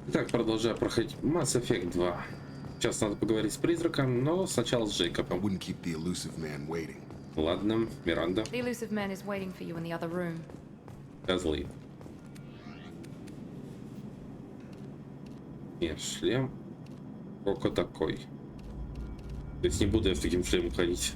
Итак, продолжаю проходить Mass Effect 2. Сейчас надо поговорить с призраком, но сначала с I Джейкобом. wouldn't keep the elusive man waiting. Ладно, Миранда, The elusive man is waiting for you in the other room. козлы. Нет, шлем только такой. То есть не буду я в таким шлемом ходить.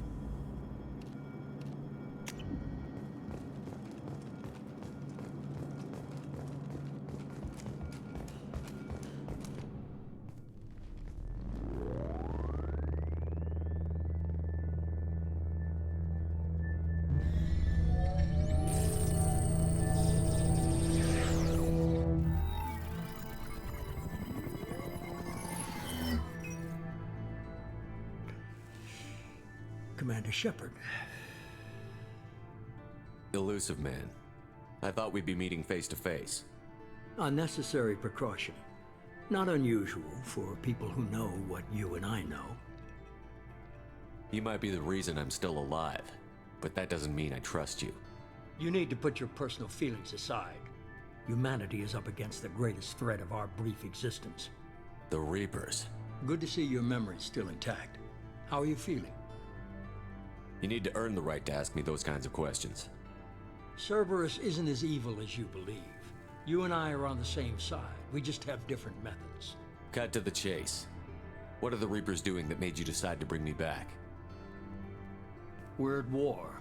Commander Shepard. Elusive man. I thought we'd be meeting face to face. Unnecessary precaution. Not unusual for people who know what you and I know. You might be the reason I'm still alive, but that doesn't mean I trust you. You need to put your personal feelings aside. Humanity is up against the greatest threat of our brief existence. The Reapers. Good to see your memory's still intact. How are you feeling? You need to earn the right to ask me those kinds of questions. Cerberus isn't as evil as you believe. You and I are on the same side. We just have different methods. Cut to the chase. What are the Reapers doing that made you decide to bring me back? We're at war.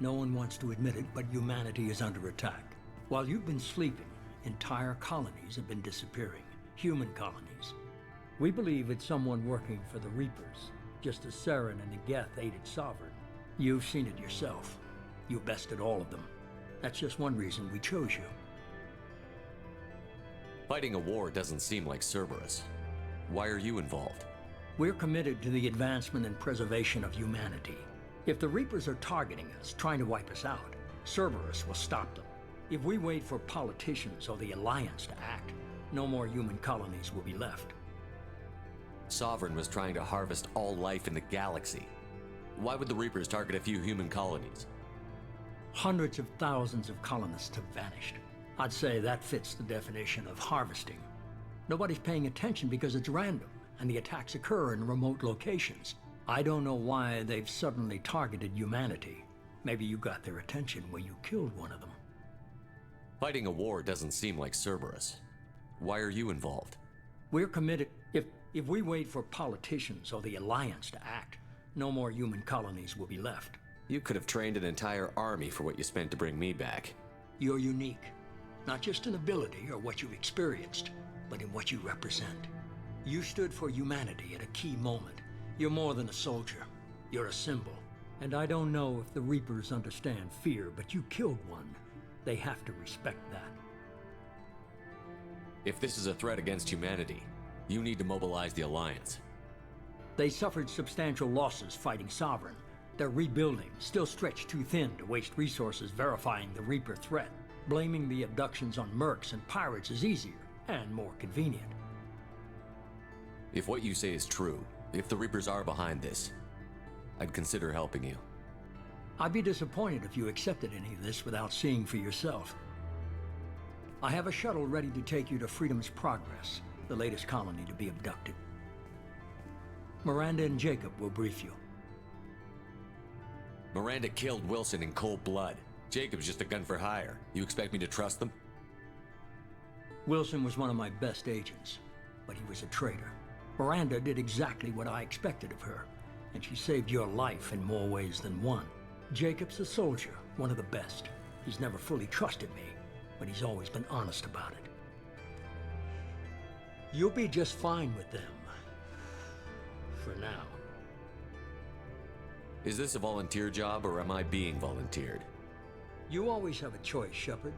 No one wants to admit it, but humanity is under attack. While you've been sleeping, entire colonies have been disappearing. Human colonies. We believe it's someone working for the Reapers, just as Saren and Negeth aided Sovereign. You've seen it yourself. You bested all of them. That's just one reason we chose you. Fighting a war doesn't seem like Cerberus. Why are you involved? We're committed to the advancement and preservation of humanity. If the Reapers are targeting us, trying to wipe us out, Cerberus will stop them. If we wait for politicians or the Alliance to act, no more human colonies will be left. Sovereign was trying to harvest all life in the galaxy. Why would the Reapers target a few human colonies? Hundreds of thousands of colonists have vanished. I'd say that fits the definition of harvesting. Nobody's paying attention because it's random, and the attacks occur in remote locations. I don't know why they've suddenly targeted humanity. Maybe you got their attention when you killed one of them. Fighting a war doesn't seem like Cerberus. Why are you involved? We're committed. If we wait for politicians or the Alliance to act, no more human colonies will be left. You could have trained an entire army for what you spent to bring me back. You're unique. Not just in ability or what you've experienced, but in what you represent. You stood for humanity at a key moment. You're more than a soldier. You're a symbol. And I don't know if the Reapers understand fear, but you killed one. They have to respect that. If this is a threat against humanity, you need to mobilize the Alliance. They suffered substantial losses fighting Sovereign. They're rebuilding, still stretched too thin to waste resources verifying the Reaper threat. Blaming the abductions on mercs and pirates is easier and more convenient. If what you say is true, if the Reapers are behind this, I'd consider helping you. I'd be disappointed if you accepted any of this without seeing for yourself. I have a shuttle ready to take you to Freedom's Progress, the latest colony to be abducted. Miranda and Jacob will brief you. Miranda killed Wilson in cold blood. Jacob's just a gun for hire. You expect me to trust them? Wilson was one of my best agents, but he was a traitor. Miranda did exactly what I expected of her, and she saved your life in more ways than one. Jacob's a soldier, one of the best. He's never fully trusted me, but he's always been honest about it. You'll be just fine with them. For now. Is this a volunteer job, or am I being volunteered? You always have a choice, Shepard.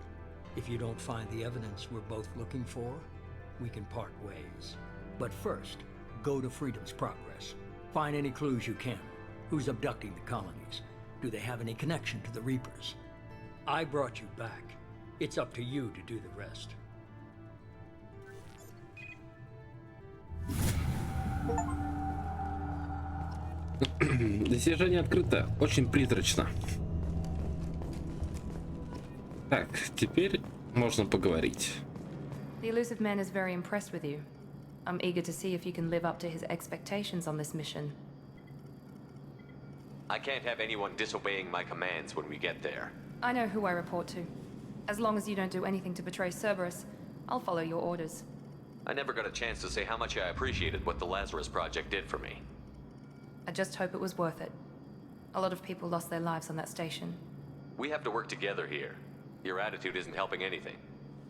If you don't find the evidence we're both looking for, we can part ways. But first, go to Freedom's Progress. Find any clues you can. Who's abducting the colonies? Do they have any connection to the Reapers? I brought you back. It's up to you to do the rest. Достижение открыто. Очень призрачно. Так, теперь можно поговорить. The elusive man is very impressed with you. I'm eager to see if you can live up to his expectations on this mission. I can't have anyone disobeying my commands when we get there. I know who I report to. As long as you don't do anything to betray Cerberus, I'll follow your orders. I never got a chance to say how much I appreciated what the Lazarus Project did for me. I just hope it was worth it. A lot of people lost their lives on that station. We have to work together here. Your attitude isn't helping anything.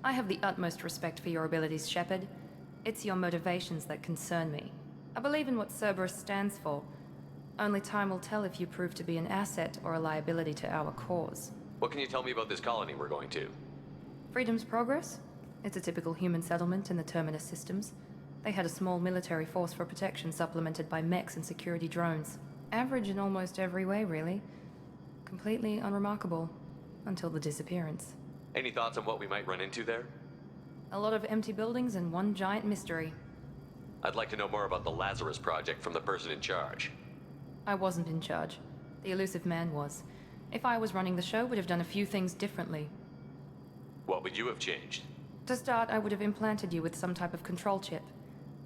I have the utmost respect for your abilities, Shepard. It's your motivations that concern me. I believe in what Cerberus stands for. Only time will tell if you prove to be an asset or a liability to our cause. What can you tell me about this colony we're going to? Freedom's Progress? It's a typical human settlement in the Terminus systems. They had a small military force for protection supplemented by mechs and security drones. Average in almost every way, really. Completely unremarkable. Until the disappearance. Any thoughts on what we might run into there? A lot of empty buildings and one giant mystery. I'd like to know more about the Lazarus Project from the person in charge. I wasn't in charge. The elusive man was. If I was running the show, would have done a few things differently. What would you have changed? To start, I would have implanted you with some type of control chip.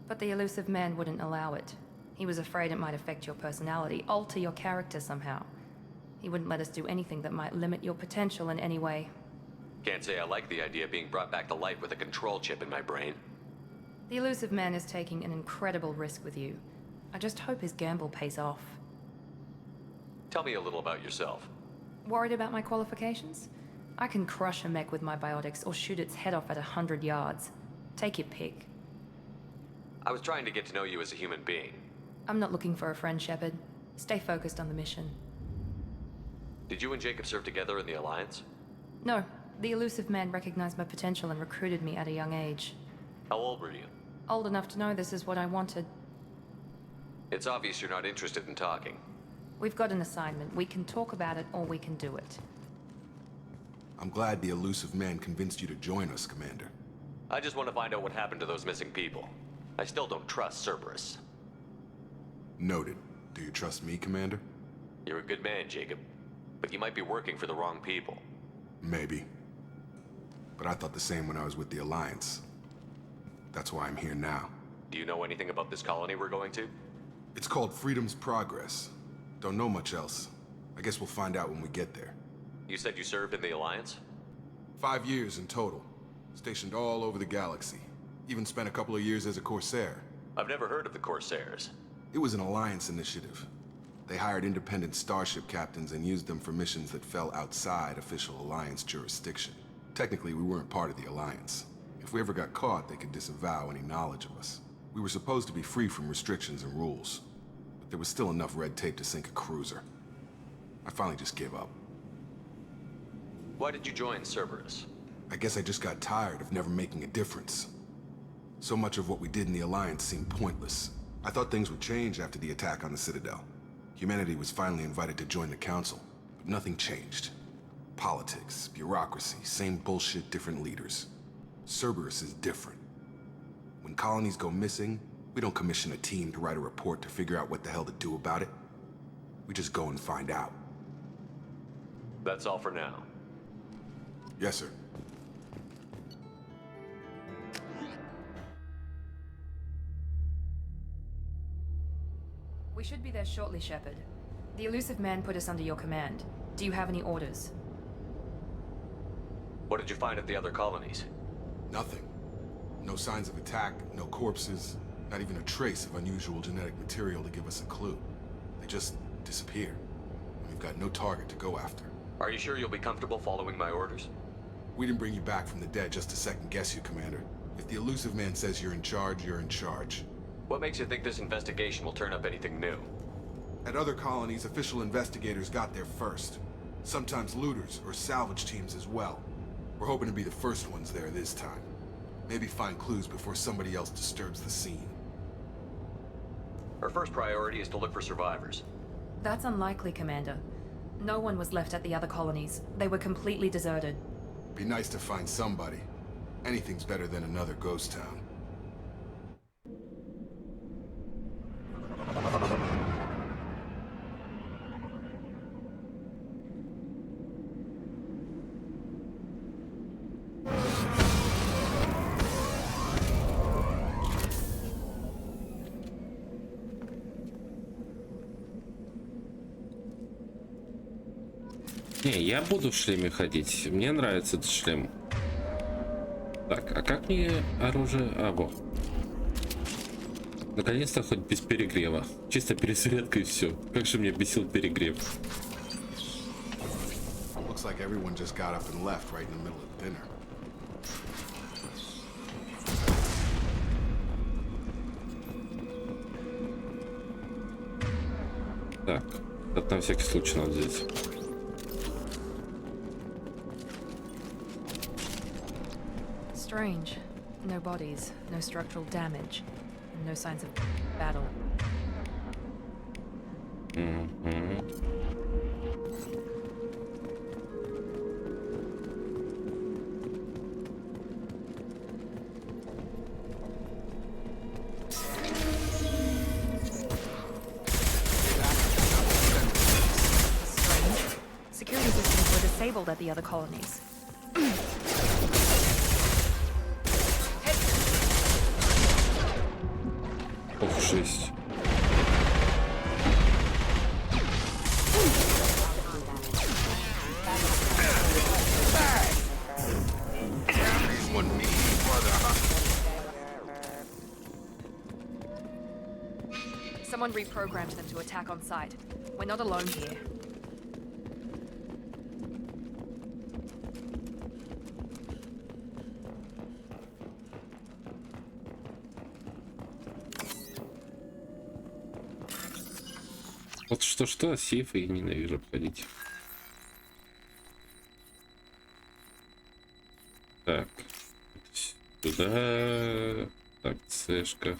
But the elusive man wouldn't allow it. He was afraid it might affect your personality, alter your character somehow. He wouldn't let us do anything that might limit your potential in any way. Can't say I like the idea of being brought back to life with a control chip in my brain. The elusive man is taking an incredible risk with you. I just hope his gamble pays off. Tell me a little about yourself. Worried about my qualifications? I can crush a mech with my biotics or shoot its head off at 100 yards. Take your pick. I was trying to get to know you as a human being. I'm not looking for a friend, Shepard. Stay focused on the mission. Did you and Jacob serve together in the Alliance? No, the elusive man recognized my potential and recruited me at a young age. How old were you? Old enough to know this is what I wanted. It's obvious you're not interested in talking. We've got an assignment. We can talk about it or we can do it. I'm glad the elusive man convinced you to join us, Commander. I just want to find out what happened to those missing people. I still don't trust Cerberus. Noted. Do you trust me, Commander? You're a good man, Jacob. But you might be working for the wrong people. Maybe. But I thought the same when I was with the Alliance. That's why I'm here now. Do you know anything about this colony we're going to? It's called Freedom's Progress. Don't know much else. I guess we'll find out when we get there. You said you served in the Alliance? 5 years in total. Stationed all over the galaxy. Even spent a couple of years as a Corsair. I've never heard of the Corsairs. It was an Alliance initiative. They hired independent starship captains and used them for missions that fell outside official Alliance jurisdiction. Technically, we weren't part of the Alliance. If we ever got caught, they could disavow any knowledge of us. We were supposed to be free from restrictions and rules. But there was still enough red tape to sink a cruiser. I finally just gave up. Why did you join Cerberus? I guess I just got tired of never making a difference. So much of what we did in the Alliance seemed pointless. I thought things would change after the attack on the Citadel. Humanity was finally invited to join the Council, but nothing changed. Politics, bureaucracy, same bullshit, different leaders. Cerberus is different. When colonies go missing, we don't commission a team to write a report to figure out what the hell to do about it. We just go and find out. That's all for now. Yes, sir. We should be there shortly, Shepard. The elusive man put us under your command. Do you have any orders? What did you find at the other colonies? Nothing. No signs of attack, no corpses, not even a trace of unusual genetic material to give us a clue. They just disappear. And we've got no target to go after. Are you sure you'll be comfortable following my orders? We didn't bring you back from the dead just to second guess you, Commander. If the elusive man says you're in charge, you're in charge. What makes you think this investigation will turn up anything new? At other colonies, official investigators got there first. Sometimes looters or salvage teams as well. We're hoping to be the first ones there this time. Maybe find clues before somebody else disturbs the scene. Our first priority is to look for survivors. That's unlikely, Commander. No one was left at the other colonies. They were completely deserted. Be nice to find somebody. Anything's better than another ghost town. Не, я буду в шлеме ходить. Мне нравится этот шлем. Так, а как мне оружие? А, вот. Наконец-то хоть без перегрева. Чисто перезарядка и все. Как же меня бесил перегрев. Looks like everyone just got up and left right in the middle of dinner. Так, это на всякий случай надо взять. Strange. No bodies, no structural damage, and no signs of battle. Strange. Security systems were disabled at the other colonies. Ох, 6. Someone reprogrammed them to attack on sight. We're not alone here. Вот что-что, а сейфы я ненавижу обходить. Так. Сюда. Так, цешка.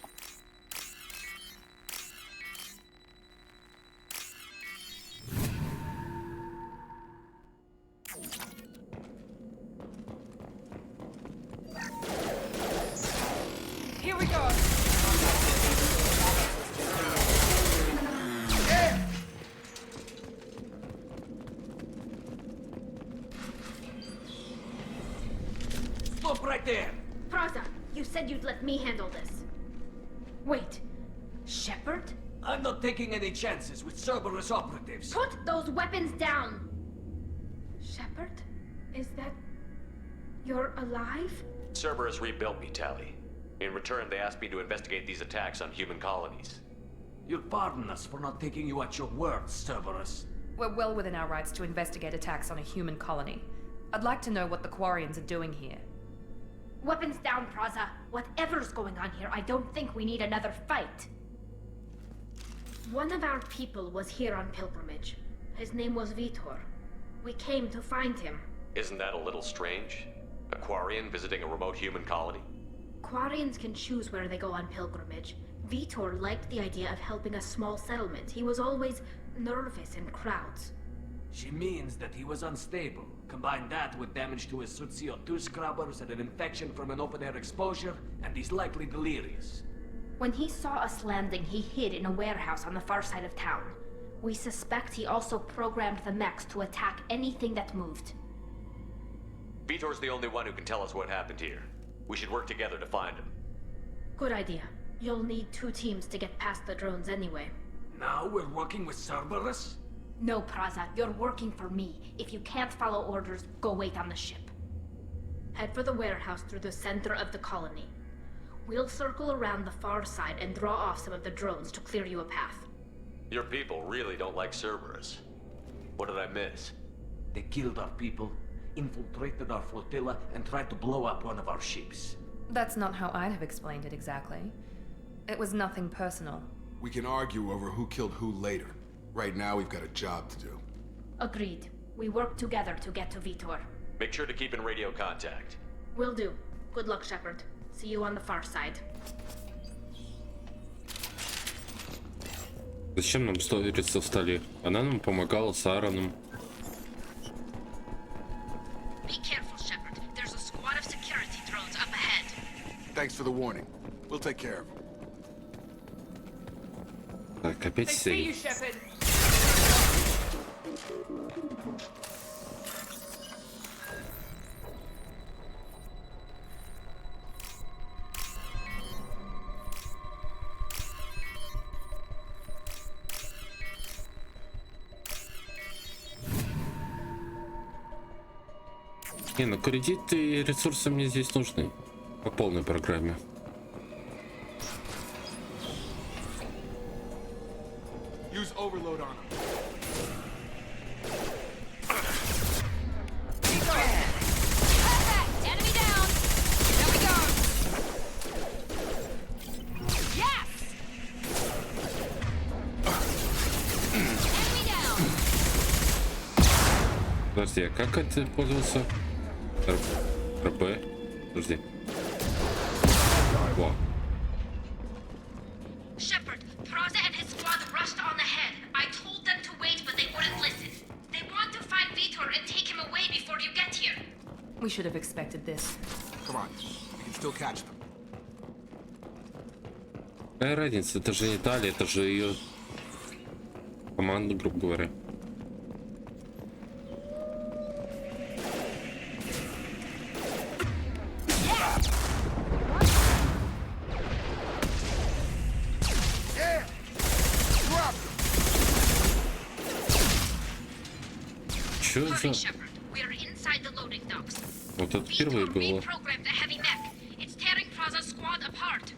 Here we go! Stop right there! Praza, you said you'd let me handle this. Wait, Shepard? I'm not taking any chances with Cerberus operatives. Put those weapons down! Shepard? Is that... you're alive? Cerberus rebuilt me, Tally. In return, they asked me to investigate these attacks on human colonies. You'll pardon us for not taking you at your word, Cerberus. We're well within our rights to investigate attacks on a human colony. I'd like to know what the Quarians are doing here. Weapons down, Praza. Whatever's going on here, I don't think we need another fight. One of our people was here on pilgrimage. His name was Vitor. We came to find him. Isn't that a little strange? A Quarian visiting a remote human colony? Quarians can choose where they go on pilgrimage. Vitor liked the idea of helping a small settlement. He was always nervous in crowds. She means that he was unstable. Combine that with damage to his CO2 scrubbers and an infection from an open-air exposure, and he's likely delirious. When he saw us landing, he hid in a warehouse on the far side of town. We suspect he also programmed the mechs to attack anything that moved. Vitor's the only one who can tell us what happened here. We should work together to find him. Good idea. You'll need 2 teams to get past the drones anyway. Now we're working with Cerberus? No, Praza, you're working for me. If you can't follow orders, go wait on the ship. Head for the warehouse through the center of the colony. We'll circle around the far side and draw off some of the drones to clear you a path. Your people really don't like Cerberus. What did I miss? They killed our people, infiltrated our flotilla, and tried to blow up one of our ships. That's not how I'd have explained it exactly. It was nothing personal. We can argue over who killed who later. Right now, we've got a job to do. Agreed. We work together to get to Vitor. Make sure to keep in radio contact. Will do. Good luck, Shepard. See you on the far side. Зачем нам сториться в столе? Она нам помогала с Аароном. Be careful, Shepard. There's a squad of security drones up ahead. Thanks for the warning. We'll take care of them. Так, опять сейф. Shepard! Не, ну кредиты и ресурсы мне здесь нужны. По полной программе. Use overload on him. Enemy down! There we go! Yes! Enemy down! Подожди, а как это пользовался? РБ? Подожди. Во. Shepard, Praza and his squad rushed on ahead. I told them to wait, but they wouldn't listen. They want to find Vitor and take him away before you get here. We should have expected this. Come on, we can still catch them. Какая разница? Это же не Талия, это же ее команда, грубо говоря. Чё Hurry, за... Shepard. We're inside the loading docks. Вот это впервые Vitor было. reprogrammed the heavy mech. It's tearing Praza's squad apart.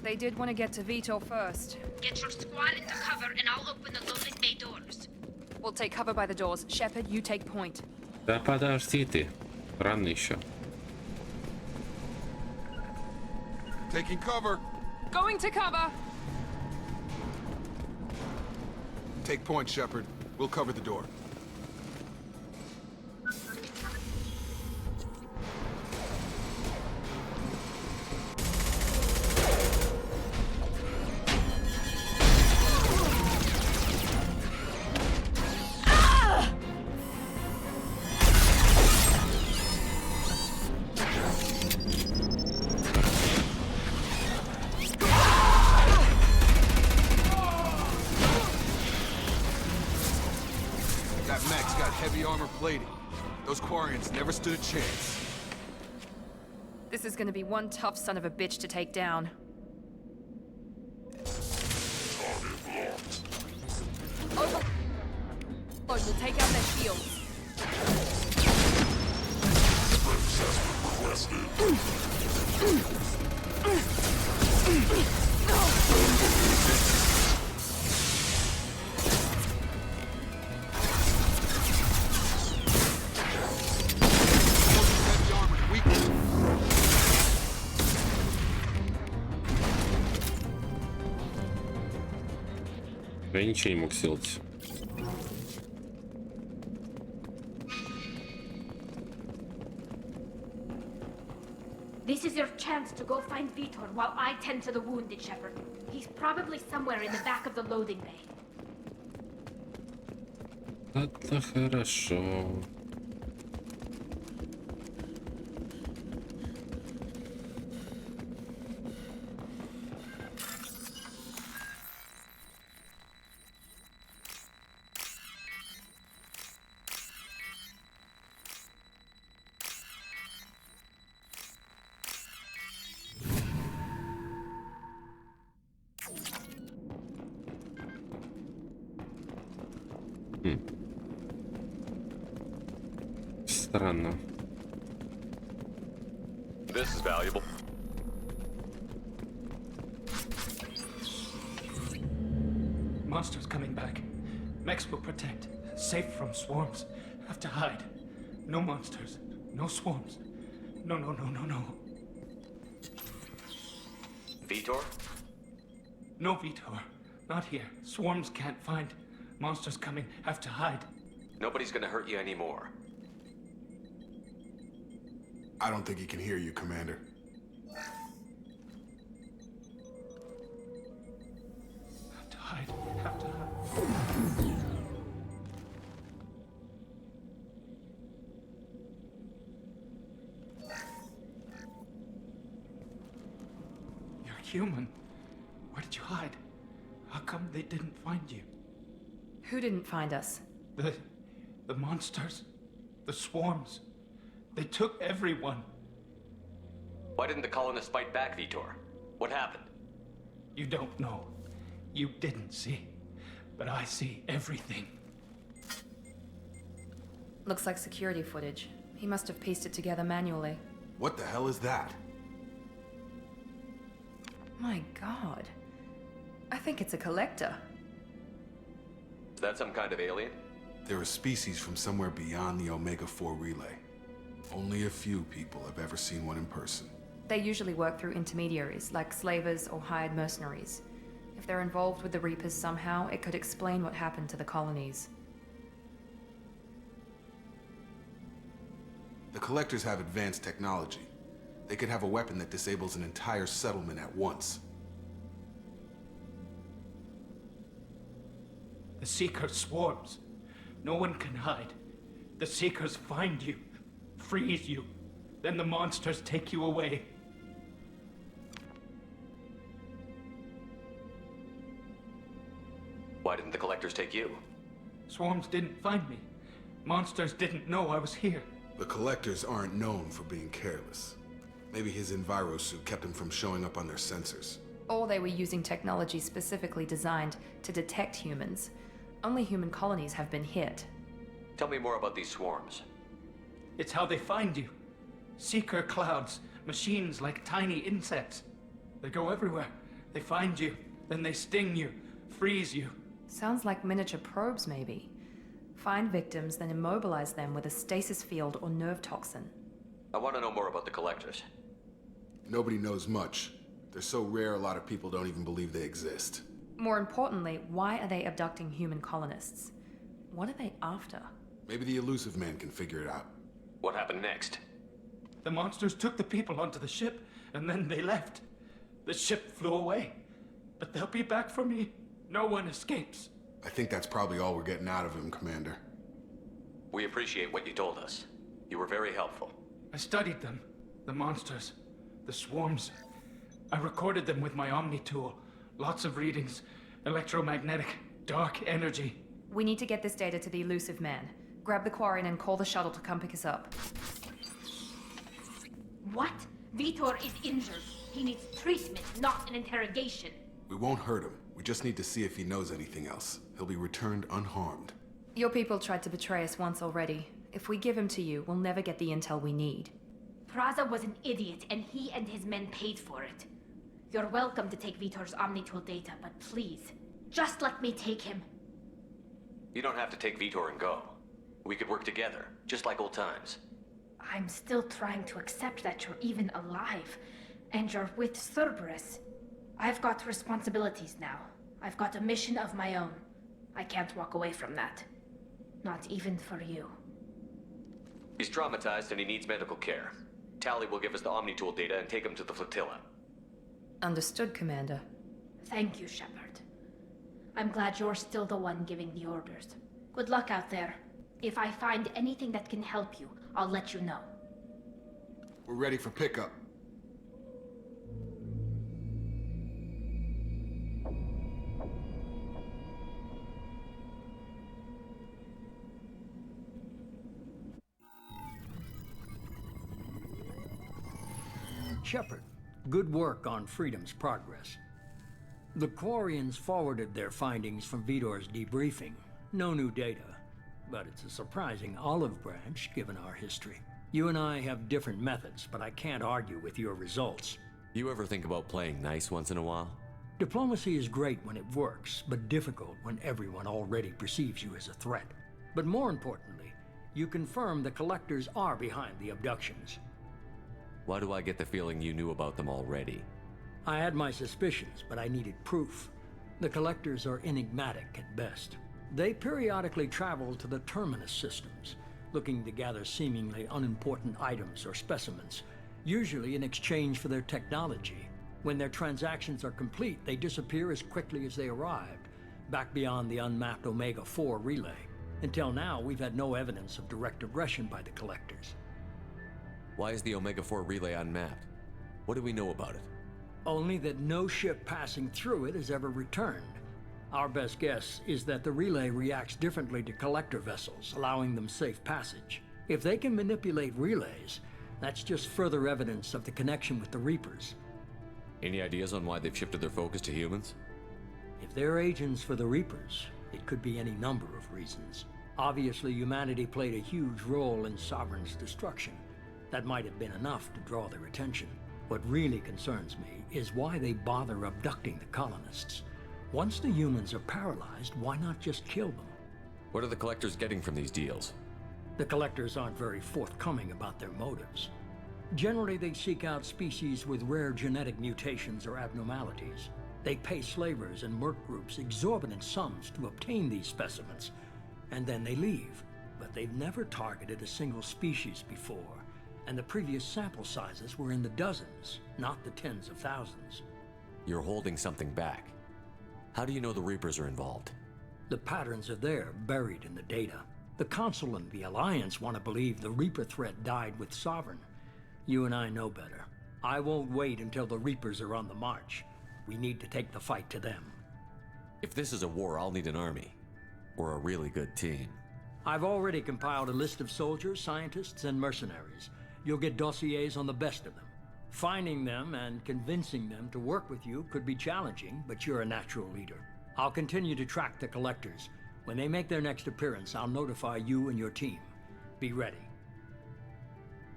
They did want to get to Vitor first. Get your squad into cover and I'll open the loading bay doors. We'll take cover by the doors. Shepard, you take point. Да подожди ты. Рано еще. Taking cover. Going to cover! Take point, Shepard. We'll cover the door. That mech's got heavy armor plating. Those Quarians never stood a chance. This is gonna be one tough son of a bitch to take down. Overlord will take out their shields. Heavy armor's weak. Я ничего не мог сделать. This is your chance to go find Vitor while I tend to the wounded, Shepard. He's probably somewhere in the back of the loading bay. Это хорошо. Странно. This is valuable. Monsters coming back. Mechs will protect. Safe from swarms. Have to hide. No monsters. No swarms. No, no, no, no, no. Vitor? No Vitor. Not here. Swarms can't find. Monsters coming. Have to hide. Nobody's gonna hurt you anymore. I don't think he can hear you, Commander. Have to hide. Have to hide. You're human. Where did you hide? How come they didn't find you? Who didn't find us? The monsters. The swarms. They took everyone. Why didn't the colonists fight back, Vitor? What happened? You don't know. You didn't see. But I see everything. Looks like security footage. He must have pieced it together manually. What the hell is that? My god. I think it's a collector. Is that some kind of alien? They're a species from somewhere beyond the Omega-4 relay. Only a few people have ever seen one in person. They usually work through intermediaries, like slavers or hired mercenaries. If they're involved with the Reapers somehow, it could explain what happened to the colonies. The Collectors have advanced technology. They could have a weapon that disables an entire settlement at once. The Seeker swarms. No one can hide. The Seekers find you, freeze you, then the monsters take you away. Why didn't the Collectors take you? Swarms didn't find me. Monsters didn't know I was here. The Collectors aren't known for being careless. Maybe his enviro suit kept him from showing up on their sensors. Or they were using technology specifically designed to detect humans. Only human colonies have been hit. Tell me more about these swarms. It's how they find you. Seeker clouds, machines like tiny insects. They go everywhere. They find you, then they sting you, freeze you. Sounds like miniature probes, maybe. Find victims, then immobilize them with a stasis field or nerve toxin. I want to know more about the Collectors. Nobody knows much. They're so rare, a lot of people don't even believe they exist. More importantly, why are they abducting human colonists? What are they after? Maybe the elusive man can figure it out. What happened next? The monsters took the people onto the ship, and then they left. The ship flew away. But they'll be back for me. No one escapes. I think that's probably all we're getting out of him, Commander. We appreciate what you told us. You were very helpful. I studied them. The monsters. The swarms. I recorded them with my Omni tool. Lots of readings. Electromagnetic. Dark energy. We need to get this data to the elusive man. Grab the Quarian and call the shuttle to come pick us up. What? Vitor is injured. He needs treatment, not an interrogation. We won't hurt him. We just need to see if he knows anything else. He'll be returned unharmed. Your people tried to betray us once already. If we give him to you, we'll never get the intel we need. Praza was an idiot, and he and his men paid for it. You're welcome to take Vitor's Omnitool data, but please, just let me take him. You don't have to take Vitor and go. We could work together, just like old times. I'm still trying to accept that you're even alive, and you're with Cerberus. I've got responsibilities now. I've got a mission of my own. I can't walk away from that. Not even for you. He's traumatized and he needs medical care. Tally will give us the Omnitool data and take him to the flotilla. Understood, Commander. Thank you, Shepard. I'm glad you're still the one giving the orders. Good luck out there. If I find anything that can help you, I'll let you know. We're ready for pickup. Shepard, good work on Freedom's progress. The Quarians forwarded their findings from Vitor's debriefing. No new data, but it's a surprising olive branch given our history. You and I have different methods, but I can't argue with your results. You ever think about playing nice once in a while? Diplomacy is great when it works, but difficult when everyone already perceives you as a threat. But more importantly, you confirm the Collectors are behind the abductions. Why do I get the feeling you knew about them already? I had my suspicions, but I needed proof. The Collectors are enigmatic at best. They periodically travel to the Terminus systems, looking to gather seemingly unimportant items or specimens, usually in exchange for their technology. When their transactions are complete, they disappear as quickly as they arrived, back beyond the unmapped Omega-4 relay. Until now, we've had no evidence of direct aggression by the Collectors. Why is the Omega-4 relay unmapped? What do we know about it? Only that no ship passing through it has ever returned. Our best guess is that the relay reacts differently to Collector vessels, allowing them safe passage. If they can manipulate relays, that's just further evidence of the connection with the Reapers. Any ideas on why they've shifted their focus to humans? If they're agents for the Reapers, it could be any number of reasons. Obviously, humanity played a huge role in Sovereign's destruction. That might have been enough to draw their attention. What really concerns me is why they bother abducting the colonists. Once the humans are paralyzed, why not just kill them? What are the collectors getting from these deals? The collectors aren't very forthcoming about their motives. Generally, they seek out species with rare genetic mutations or abnormalities. They pay slavers and merc groups exorbitant sums to obtain these specimens, and then they leave. But they've never targeted a single species before, and the previous sample sizes were in the dozens, not the tens of thousands. You're holding something back. How do you know the Reapers are involved? The patterns are there, buried in the data. The Council and the Alliance want to believe the Reaper threat died with Sovereign. You and I know better. I won't wait until the Reapers are on the march. We need to take the fight to them. If this is a war, I'll need an army. Or a really good team. I've already compiled a list of soldiers, scientists, and mercenaries. You'll get dossiers on the best of them. Finding them and convincing them to work with you could be challenging, but you're a natural leader. I'll continue to track the collectors. When they make their next appearance, I'll notify you and your team. Be ready.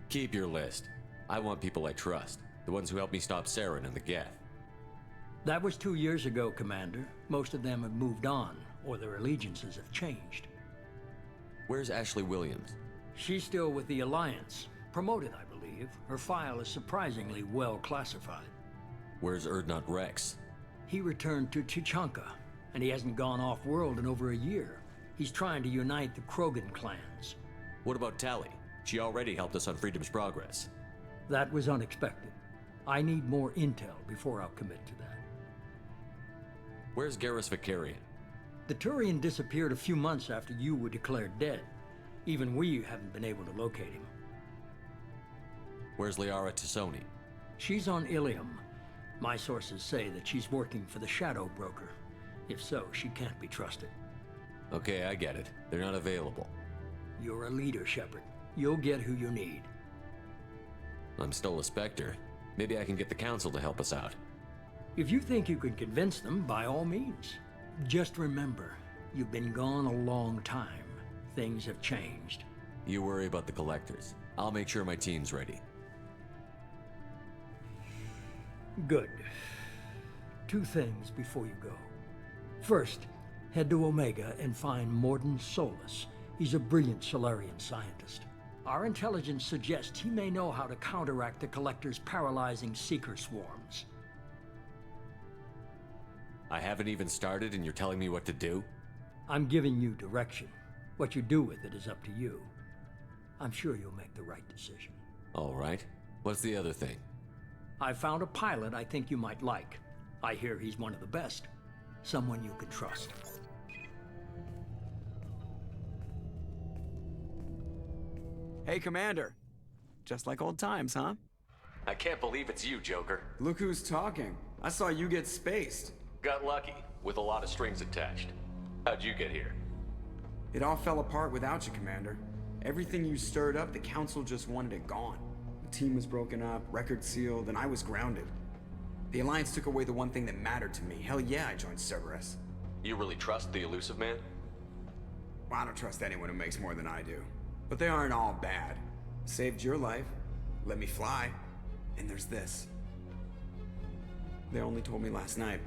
Keep your list. I want people I trust. The ones who helped me stop Saren and the Geth. That was 2 years ago, Commander. Most of them have moved on, or their allegiances have changed. Where's Ashley Williams? She's still with the Alliance. Promoted, I believe. Her file is surprisingly well classified. Where's Erdnot Rex? He returned to Chichanka, and he hasn't gone off-world in over a year. He's trying to unite the Krogan clans. What about Tali? She already helped us on Freedom's Progress. That was unexpected. I need more intel before I'll commit to that. Where's Garrus Vicarian? The Turian disappeared a few months after you were declared dead. Even we haven't been able to locate him. Where's Liara Tassoni? She's on Ilium. My sources say that she's working for the Shadow Broker. If so, she can't be trusted. Okay, I get it. They're not available. You're a leader, Shepard. You'll get who you need. I'm still a Spectre. Maybe I can get the Council to help us out. If you think you can convince them, by all means. Just remember, you've been gone a long time. Things have changed. You worry about the Collectors. I'll make sure my team's ready. Good. 2 things before you go. First, head to Omega and find Mordin Solus. He's a brilliant Solarian scientist. Our intelligence suggests he may know how to counteract the Collector's paralyzing Seeker swarms. I haven't even started and you're telling me what to do? I'm giving you direction. What you do with it is up to you. I'm sure you'll make the right decision. All right. What's the other thing? I found a pilot I think you might like. I hear he's one of the best. Someone you can trust. Hey, Commander. Just like old times, huh? I can't believe it's you, Joker. Look who's talking. I saw you get spaced. Got lucky, with a lot of strings attached. How'd you get here? It all fell apart without you, Commander. Everything you stirred up, the Council just wanted it gone. The team was broken up, record sealed, and I was grounded. The Alliance took away the one thing that mattered to me. Hell yeah, I joined Cerberus. You really trust the Elusive Man? Well, I don't trust anyone who makes more than I do. But they aren't all bad. Saved your life, let me fly, and there's this. They only told me last night.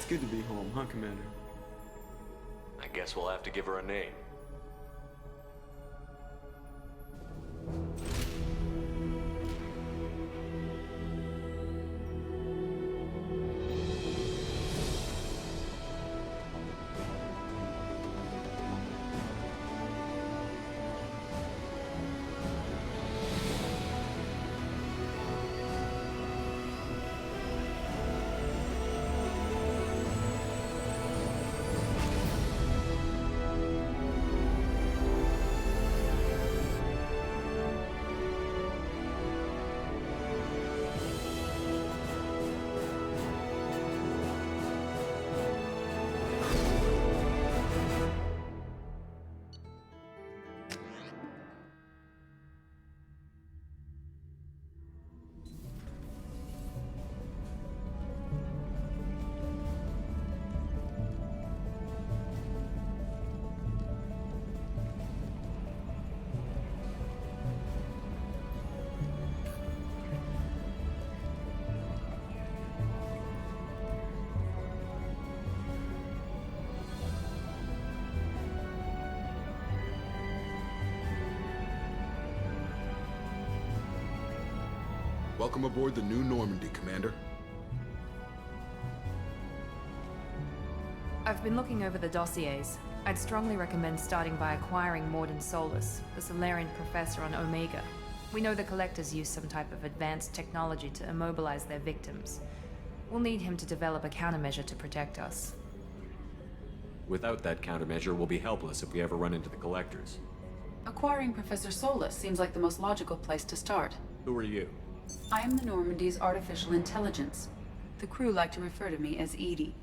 Good to be home, huh, Commander? I guess we'll have to give her a name. Welcome aboard the New Normandy, Commander. I've been looking over the dossiers. I'd strongly recommend starting by acquiring Morden Solus, the Solarian professor on Omega. We know the Collectors use some type of advanced technology to immobilize their victims. We'll need him to develop a countermeasure to protect us. Without that countermeasure, we'll be helpless if we ever run into the Collectors. Acquiring Professor Solus seems like the most logical place to start. Who are you? I am the Normandy's artificial intelligence. The crew like to refer to me as Edie.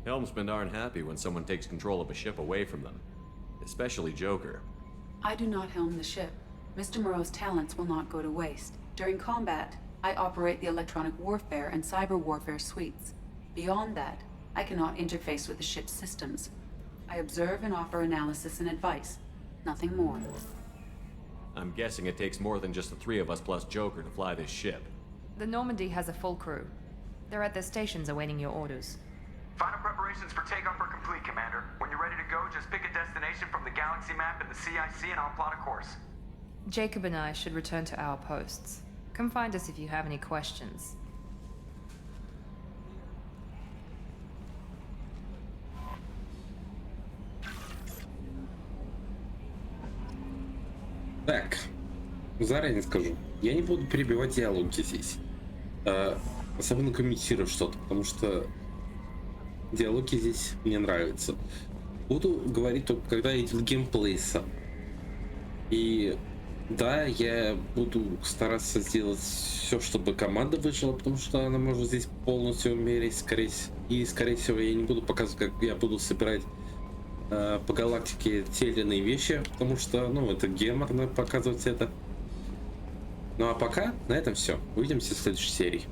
Helmsmen aren't happy when someone takes control of a ship away from them. Especially Joker. I do not helm the ship. Mr. Moreau's talents will not go to waste. During combat, I operate the electronic warfare and cyber warfare suites. Beyond that, I cannot interface with the ship's systems. I observe and offer analysis and advice. Nothing more. I'm guessing it takes more than just the three of us plus Joker to fly this ship. The Normandy has a full crew. They're at their stations awaiting your orders. Final preparations for takeoff are complete, Commander. When you're ready to go, just pick a destination from the galaxy map in the CIC and I'll plot a course. Jacob and I should return to our posts. Come find us if you have any questions. Так, заранее скажу, я не буду перебивать диалоги здесь, особенно комментировать что-то, потому что диалоги здесь мне нравятся. Буду говорить только когда идет геймплей сам. И да, я буду стараться сделать все, чтобы команда выжила, потому что она может здесь полностью умереть, скорее всего, я не буду показывать, как я буду собирать по галактике те или иные вещи, потому что, ну, это геморно показывать это. Ну а пока на этом все. Увидимся в следующей серии.